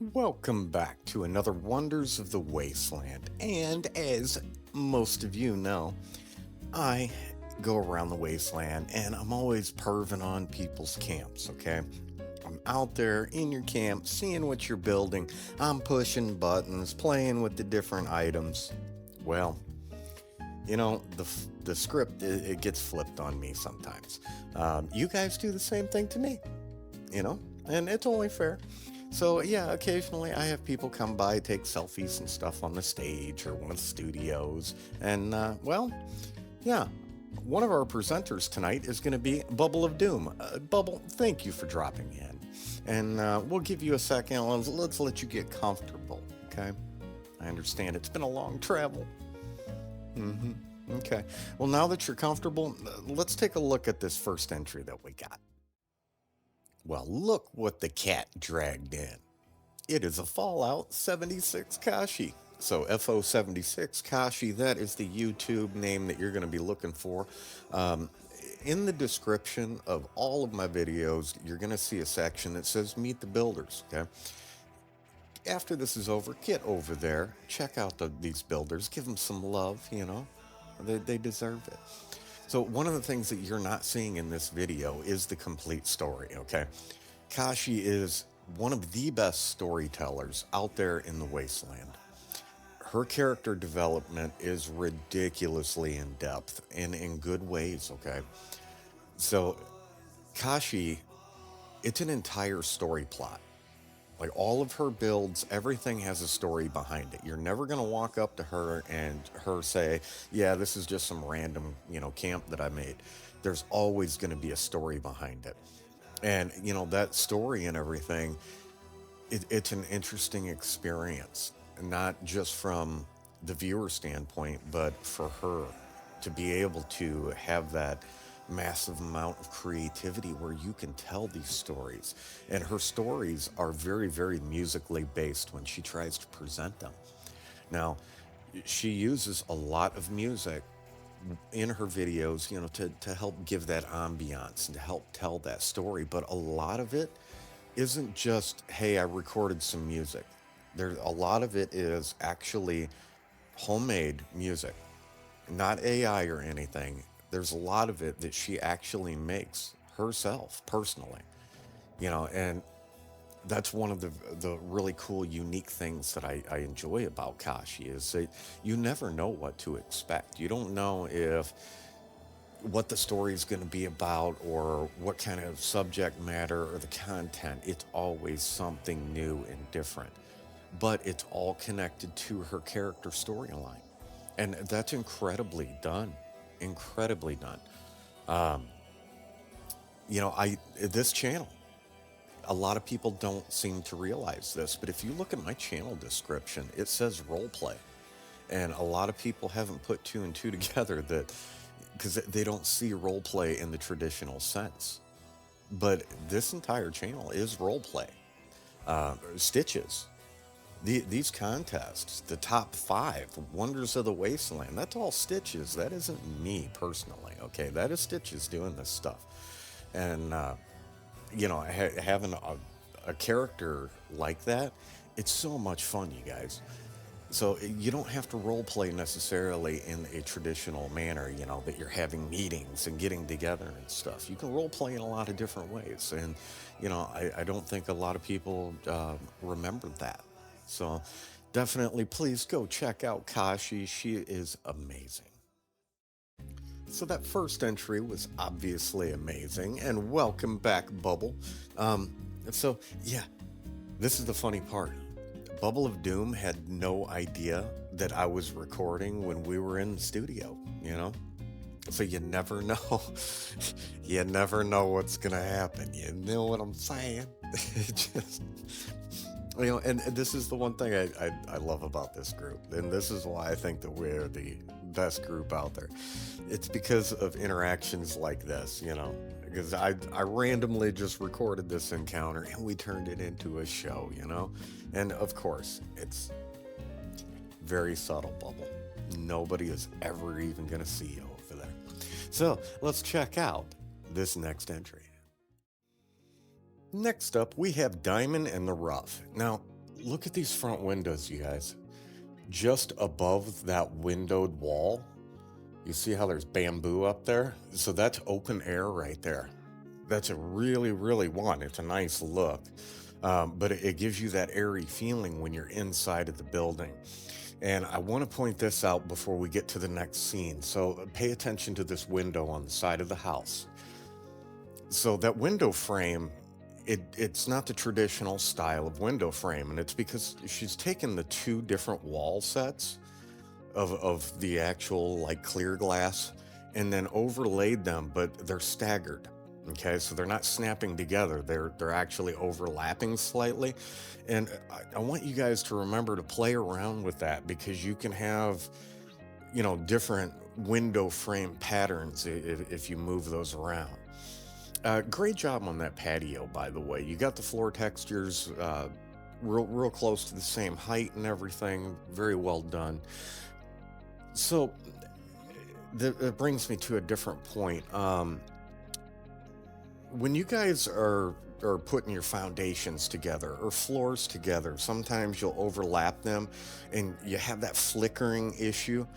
Welcome back to another Wonders of the Wasteland. And as most of you know, I go around the wasteland and I'm always perving on people's camps, okay? I'm out there in your camp, seeing what you're building. I'm pushing buttons, playing with the different items. Well, the script it gets flipped on me sometimes. You guys do the same thing to me, you know, and it's only fair. So yeah, occasionally I have people come by, take selfies and stuff on the stage or one of the studios, and yeah, one of our presenters tonight is going to be Bubble of Doom. Bubble, thank you for dropping in, and we'll give you a second. Let's let you get comfortable, okay? I understand it's been a long travel. Mm-hmm. Okay. Well, now that you're comfortable, let's take a look at this first entry that we got. Well, look what the cat dragged in. It is a Fallout 76 Kashi. So FO76 Kashi, that is the YouTube name that you're going to be looking for. Um, in the description of all of my videos, you're going to see a section that says Meet the Builders. Okay. After this is over, get over there, check out these builders, give them some love, they deserve it. So one of the things that you're not seeing in this video is the complete story, okay? Kashi is one of the best storytellers out there in the wasteland. Her character development is ridiculously in depth and in good ways, okay? So Kashi, it's an entire story plot. Like all of her builds, everything has a story behind it. You're never going to walk up to her and her say, yeah, this is just some random, camp that I made. There's always going to be a story behind it. And, that story and everything, it's an interesting experience, not just from the viewer standpoint, but for her to be able to have that massive amount of creativity where you can tell these stories. And her stories are very, very musically based when she tries to present them. Now, she uses a lot of music in her videos, to help give that ambiance and to help tell that story. But a lot of it isn't just, hey, I recorded some music. There's a lot of it is actually homemade music, not AI or anything. There's a lot of it that she actually makes herself personally, and that's one of the really cool, unique things that I enjoy about Kashi is that you never know what to expect. You don't know if what the story is going to be about or what kind of subject matter or the content. It's always something new and different, but it's all connected to her character storyline, and that's incredibly done. Um, I this channel, a lot of people don't seem to realize this, but if you look at my channel description, it says role play. And a lot of people haven't put two and two together that because they don't see role play in the traditional sense. But this entire channel is role play. Stitches. These contests, the top 5 Wonders of the Wasteland, that's all Stitches. That isn't me personally, okay? That is Stitches doing this stuff. And having a character like that, it's so much fun, you guys. So you don't have to role play necessarily in a traditional manner, that you're having meetings and getting together and stuff. You can role play in a lot of different ways. And, I don't think a lot of people remember that. So definitely please go check out Kashi. She is amazing. So that first entry was obviously amazing, and welcome back, Bubble. Um, so yeah, this is the funny part. Bubble of Doom had no idea that I was recording when we were in the studio, So you never know. You never know what's gonna happen. You know what I'm saying? It just and this is the one thing I love about this group, and this is why I think that we're the best group out there. It's because of interactions like this, because I randomly just recorded this encounter and we turned it into a show, and of course it's very subtle, Bubble. Nobody is ever even gonna see you over there. So let's check out this next entry. Next up, we have Diamond and the Rough. Now, Look at these front windows, you guys. Just above that windowed wall, you see how there's bamboo up there? So that's open air right there. That's a really, really one. It's a nice look, but it gives you that airy feeling when you're inside of the building. And I want to point this out before we get to the next scene. So pay attention to this window on the side of the house. So that window frame, it's not the traditional style of window frame, and it's because she's taken the two different wall sets of the actual like clear glass and then overlaid them, but they're staggered. Okay, so they're not snapping together. They're actually overlapping slightly. And I want you guys to remember to play around with that because you can have, different window frame patterns if you move those around. Great job on that patio, by the way. You got the floor textures real close to the same height and everything. Very well done. So that brings me to a different point. When you guys are putting your foundations together or floors together, sometimes you'll overlap them and you have that flickering issue.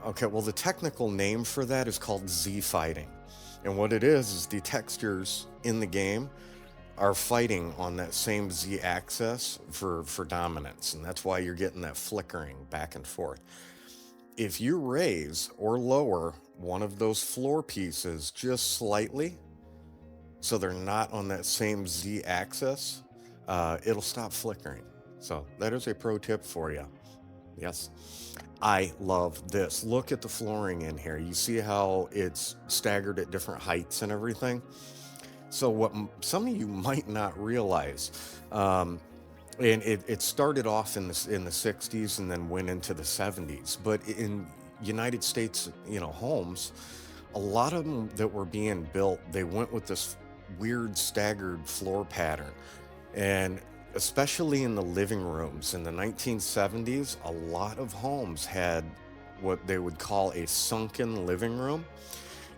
Okay, well, the technical name for that is called Z fighting. And what it is the textures in the game are fighting on that same Z axis for dominance. And that's why you're getting that flickering back and forth. If you raise or lower one of those floor pieces just slightly, so they're not on that same Z axis, it'll stop flickering. So that is a pro tip for you. Yes. I love this. Look at the flooring in here. You see how it's staggered at different heights and everything? So what some of you might not realize, and it started off in the 60s and then went into the 70s, but in United States, homes, a lot of them that were being built, they went with this weird staggered floor pattern. And especially in the living rooms in the 1970s, a lot of homes had what they would call a sunken living room.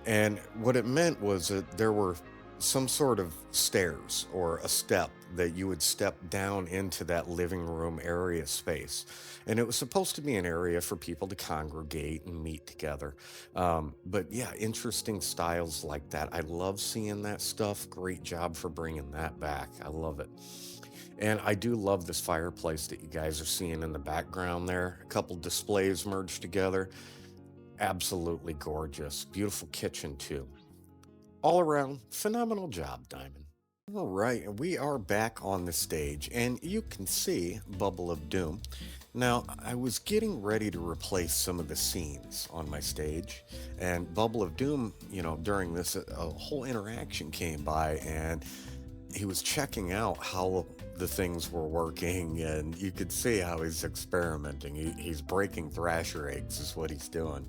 And what it meant was that there were some sort of stairs or a step that you would step down into that living room area space. And it was supposed to be an area for people to congregate and meet together. But yeah, interesting styles like that. I love seeing that stuff. Great job for bringing that back. I love it. And I do love this fireplace that you guys are seeing in the background there. A couple displays merged together. Absolutely gorgeous. Beautiful kitchen, too. All around, phenomenal job, Diamond. All right, we are back on the stage, and you can see Bubble of Doom. Now, I was getting ready to replace some of the scenes on my stage, and Bubble of Doom, during this, a whole interaction came by, and he was checking out how the things were working, and you could see how he's experimenting. He's breaking thrasher eggs, is what he's doing.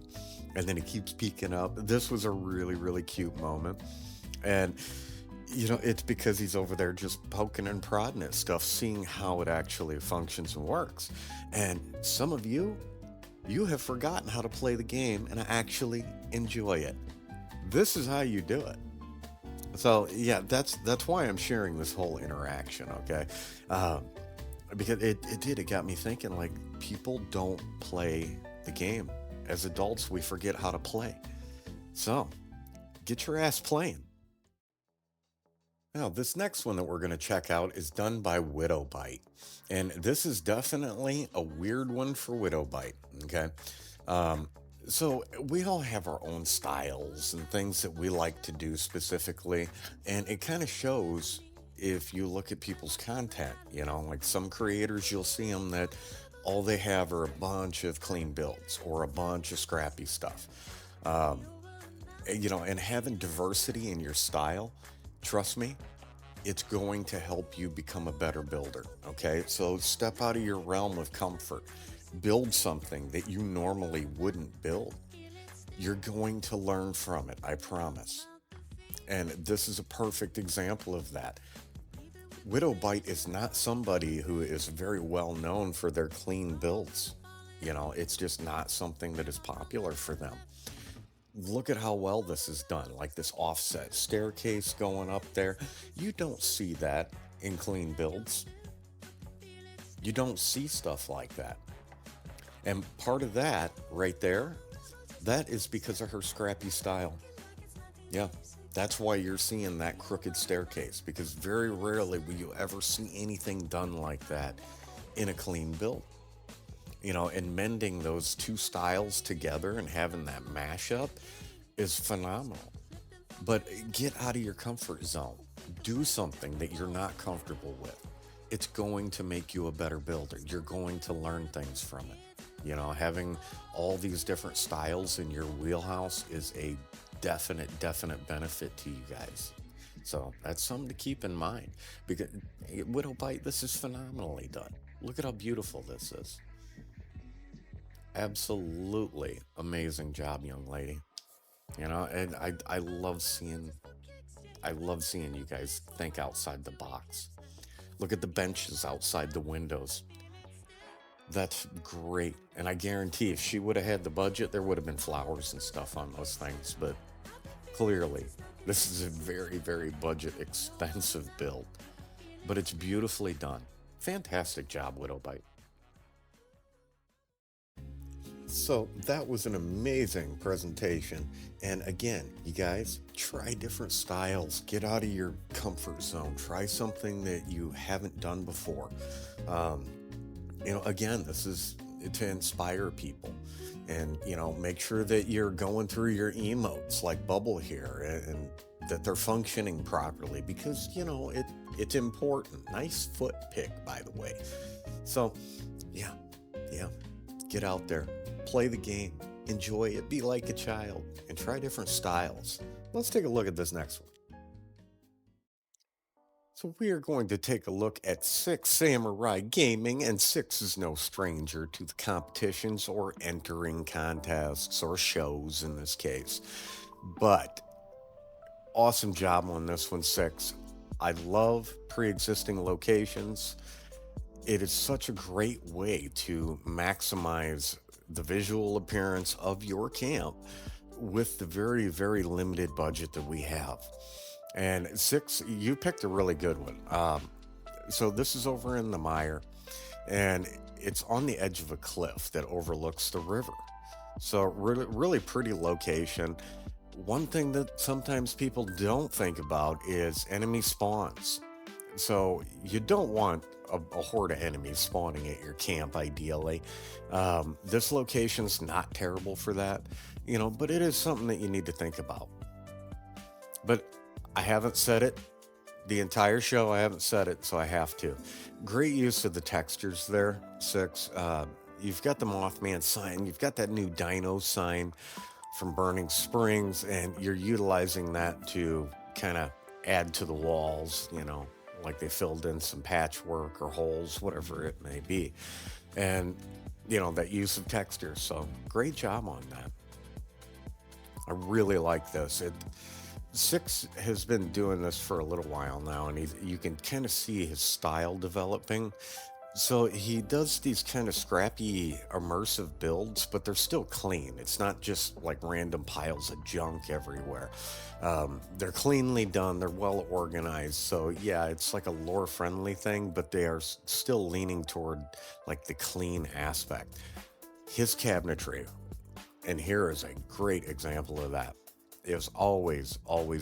And then he keeps peeking up. This was a really, really cute moment. And, it's because he's over there just poking and prodding at stuff, seeing how it actually functions and works. And some of you have forgotten how to play the game and actually enjoy it. This is how you do it. So yeah, that's why I'm sharing this whole interaction, okay? Because it got me thinking, like, people don't play the game. As adults, we forget how to play. So get your ass playing. Now, this next one that we're going to check out is done by Widowbite. And this is definitely a weird one for Widowbite, okay? So we all have our own styles and things that we like to do specifically, and it kind of shows if you look at people's content. Like some creators, you'll see them that all they have are a bunch of clean builds or a bunch of scrappy stuff. And having diversity in your style, trust me, it's going to help you become a better builder, okay? So step out of your realm of comfort. Build something that you normally wouldn't build. You're going to learn from it, I promise. And this is a perfect example of that. Widowbite is not somebody who is very well known for their clean builds. It's just not something that is popular for them. Look at how well this is done, like this offset staircase going up there. You don't see that in clean builds. You don't see stuff like that. And part of that right there, that is because of her scrappy style. Yeah, that's why you're seeing that crooked staircase, because very rarely will you ever see anything done like that in a clean build. And mending those two styles together and having that mashup is phenomenal. But get out of your comfort zone. Do something that you're not comfortable with. It's going to make you a better builder. You're going to learn things from it. Having all these different styles in your wheelhouse is a definite benefit to you guys. So that's something to keep in mind. Because Widow Bite, this is phenomenally done. Look at how beautiful this is. Absolutely amazing job, young lady. And I love seeing you guys think outside the box. Look at the benches outside the windows. That's great. And I guarantee if she would have had the budget, there would have been flowers and stuff on those things. But clearly, this is a very, very budget expensive build. But it's beautifully done. Fantastic job, Widow Bite. So that was an amazing presentation. And again, you guys, try different styles. Get out of your comfort zone. Try something that you haven't done before. Um, again, this is to inspire people. And, make sure that you're going through your emotes like Bubble here, and that they're functioning properly, because, it's important. Nice foot pick, by the way. So, yeah, yeah, get out there, play the game, enjoy it, be like a child, and try different styles. Let's take a look at this next one. So we are going to take a look at Six Samurai Gaming, and Six is no stranger to the competitions or entering contests or shows in this case. But awesome job on this one, Six. I love pre-existing locations. It is such a great way to maximize the visual appearance of your camp with the very, very limited budget that we have. And Six, you picked a really good one. So this is over in the Mire, and it's on the edge of a cliff that overlooks the river. So really, really pretty location. One thing that sometimes people don't think about is enemy spawns. So you don't want a horde of enemies spawning at your camp, ideally. This location's not terrible for that, but it is something that you need to think about. But I haven't said it the entire show. I haven't said it, so I have to. Great use of the textures there, Six. You've got the Mothman sign. You've got that new Dino sign from Burning Springs, and you're utilizing that to kind of add to the walls, like they filled in some patchwork or holes, whatever it may be. And, that use of texture. So great job on that. I really like this. Six has been doing this for a little while now, and you can kind of see his style developing. So he does these kind of scrappy, immersive builds, but they're still clean. It's not just like random piles of junk everywhere. They're cleanly done. They're well organized. So yeah, it's like a lore-friendly thing, but they are still leaning toward like the clean aspect. His cabinetry, and here is a great example of that, is always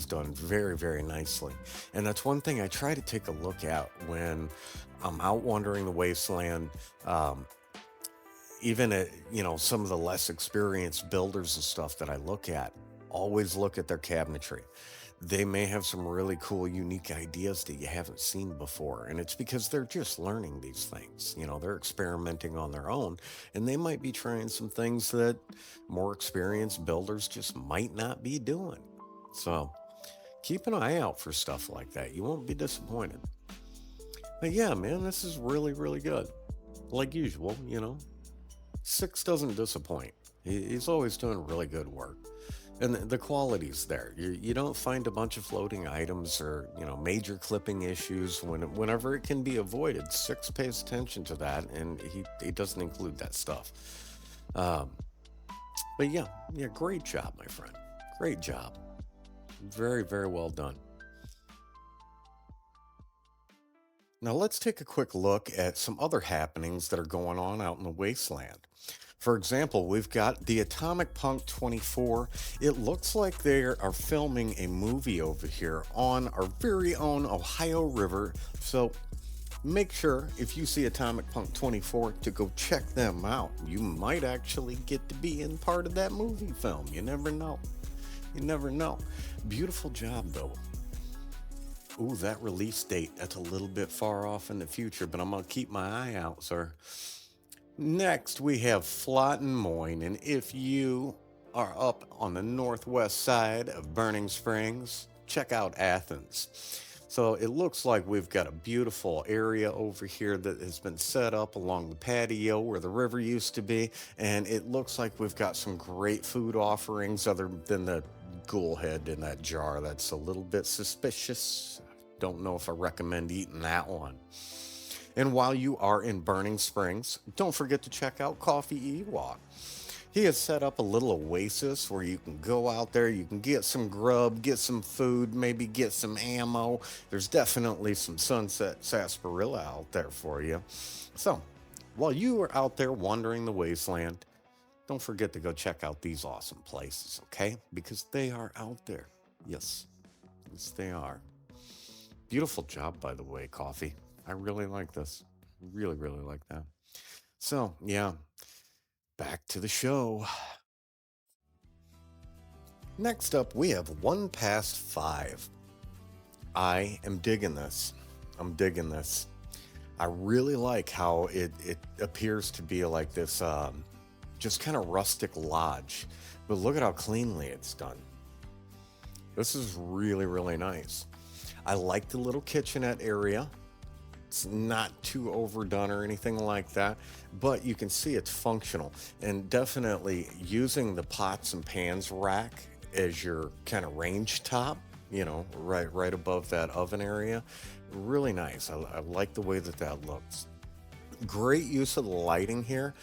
done very, very nicely. And that's one thing I try to take a look at when I'm out wandering the wasteland. Even at, some of the less experienced builders and stuff that I look at, always look at their cabinetry. They may have some really cool, unique ideas that you haven't seen before. And it's because they're just learning these things. They're experimenting on their own, and they might be trying some things that more experienced builders just might not be doing. So keep an eye out for stuff like that. You won't be disappointed. But yeah, man, this is really, really good. Like usual, Six doesn't disappoint. He's always doing really good work. And the quality's there. You don't find a bunch of floating items or, major clipping issues whenever it can be avoided. Six pays attention to that, and he doesn't include that stuff. But yeah, great job, my friend. Great job. Very, very well done. Now let's take a quick look at some other happenings that are going on out in the wasteland. For example, we've got the Atomic Punk 24. It looks like they are filming a movie over here on our very own Ohio River. So make sure if you see Atomic Punk 24 to go check them out. You might actually get to be in part of that movie film. You never know. You never know. Beautiful job though. Ooh, that release date, that's a little bit far off in the future, but I'm going to keep my eye out, sir. Next, we have Flotten Moyne, and if you are up on the northwest side of Burning Springs, check out Athens. So it looks like we've got a beautiful area over here that has been set up along the patio where the river used to be, and it looks like we've got some great food offerings other than the ghoul head in that jar. That's a little bit suspicious. Don't know if I recommend eating that one. And while you are in Burning Springs, don't forget to check out Coffee Ewok. He has set up a little oasis where you can go out there, you can get some grub, get some food, maybe get some ammo. There's definitely some sunset sarsaparilla out there for you. So, while you are out there wandering the wasteland, don't forget to go check out these awesome places, okay? Because they are out there. Yes, yes, they are. Beautiful job, by the way, Coffee. I really like this. Really, really like that. So, yeah, back to the show. Next up, we have 1 past 5. I am digging this. I'm digging this. I really like how it appears to be like this just kind of rustic lodge. But look at how cleanly it's done. This is really, really nice. I like the little kitchenette area. It's not too overdone or anything like that, but you can see it's functional. And definitely using the pots and pans rack as your kind of range top, right above that oven area. Really nice. I like the way that that looks. Great use of the lighting here.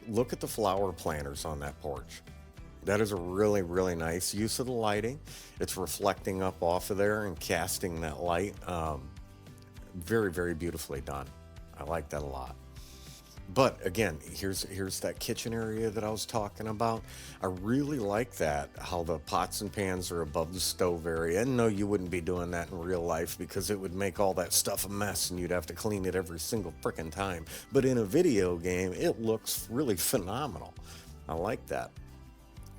Look at the flower planters on that porch. That is a really, really nice use of the lighting. It's reflecting up off of there and casting that light. Very, very beautifully done. I like that a lot. But again, here's that kitchen area that I was talking about. I really like that, how the pots and pans are above the stove area. And no, you wouldn't be doing that in real life because it would make all that stuff a mess and you'd have to clean it every single frickin' time. But in a video game, it looks really phenomenal. I like that.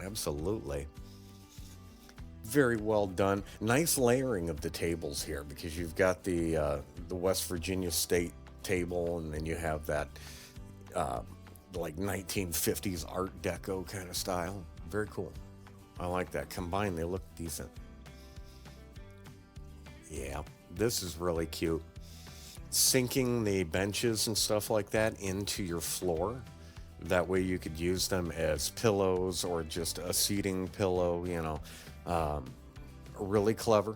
Absolutely. Very well done. Nice layering of the tables here because you've got the West Virginia State table, and then you have that uh, like 1950s Art Deco kind of style. Very cool. I like that. Combined, they look decent. Yeah, this is really cute. Sinking the benches and stuff like that into your floor. That way you could use them as pillows or just a seating pillow. Um, Really clever.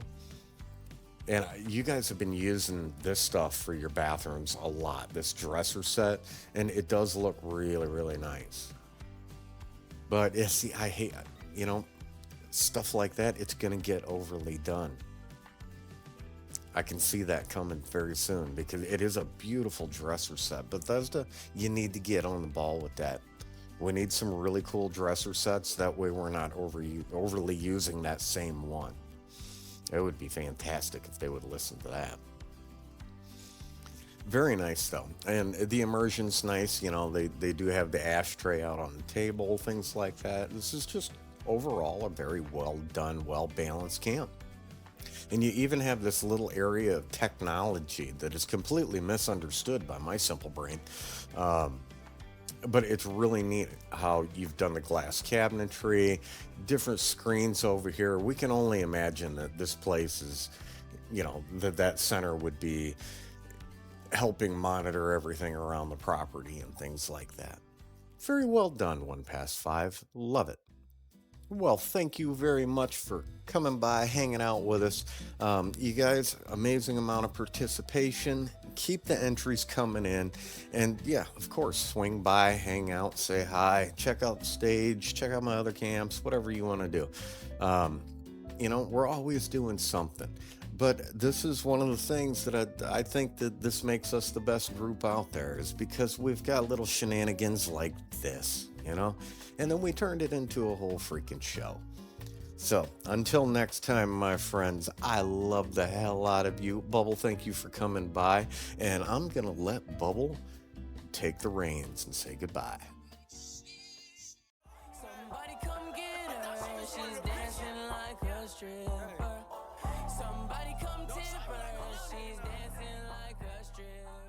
And you guys have been using this stuff for your bathrooms a lot, this dresser set, and it does look really, really nice. But see, I hate, you know, stuff like that, it's going to get overly done. I can see that coming very soon because it is a beautiful dresser set. Bethesda, you need to get on the ball with that. We need some really cool dresser sets. That way we're not overly using that same one. It would be fantastic if they would listen to that. Very nice though. And the immersion's nice. They do have the ashtray out on the table, things like that. This is just overall a very well done, well balanced camp. And you even have this little area of technology that is completely misunderstood by my simple brain. Um, but it's really neat how you've done the glass cabinetry, different screens over here. We can only imagine that this place is, that center would be helping monitor everything around the property and things like that. Very well done, 1 past 5. Love it. Well, thank you very much for coming by, hanging out with us. You guys, amazing amount of participation. Keep the entries coming in. And yeah, of course, swing by, hang out, say hi, check out the stage, check out my other camps, whatever you want to do. We're always doing something. But this is one of the things that I think that this makes us the best group out there, is because we've got little shenanigans like this, you know? And then we turned it into a whole freaking show. So, until next time, my friends, I love the hell out of you. Bubble, thank you for coming by. And I'm going to let Bubble take the reins and say goodbye. Somebody come get her, she's dancing like a stripper. Somebody come tip her, she's dancing like a stripper.